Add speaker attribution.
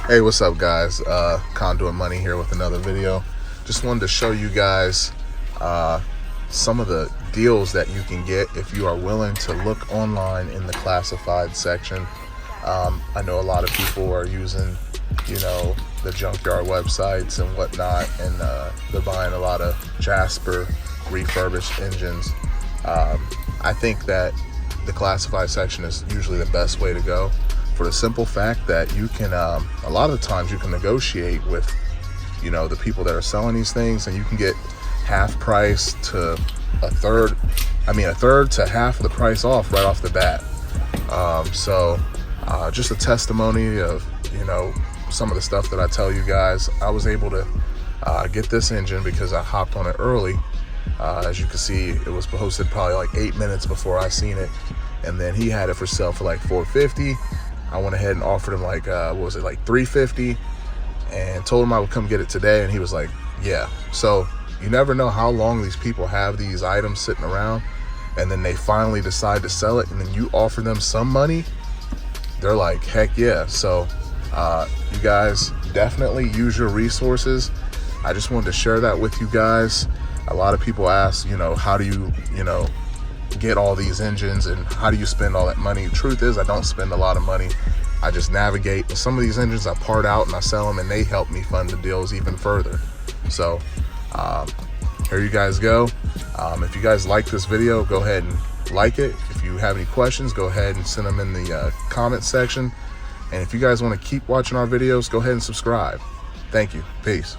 Speaker 1: Hey, what's up guys? Conduit Money here with another video. Just wanted to show you guys some of the deals that you can get if you are willing to look online in the classified section. I know a lot of people are using, the junkyard websites and whatnot, and they're buying a lot of Jasper refurbished engines. I think that the classified section is usually the best way to go, for the simple fact that you can a lot of the times you can negotiate with the people that are selling these things, and you can get half price to a third to half the price off right off the bat. So just a testimony of some of the stuff that I tell you guys. I was able to get this engine because I hopped on it early. As you can see, it was posted probably like 8 minutes before I seen it, and then he had it for sale for like $450. I went ahead and offered him like like $350, and told him I would come get it today, and he was like, yeah. So you never know how long these people have these items sitting around, and then they finally decide to sell it, and then you offer them some money, they're like, heck yeah. So you guys definitely use your resources. I just wanted to share that with you guys. A lot of people ask, how do you get all these engines, and how do you spend all that money? The truth is, I don't spend a lot of money. I just navigate. And some of these engines I part out and I sell them, and they help me fund the deals even further. So here you guys go. If you guys like this video, go ahead and like it. If you have any questions, go ahead and send them in the comment section. And if you guys want to keep watching our videos, go ahead and subscribe. Thank you. Peace.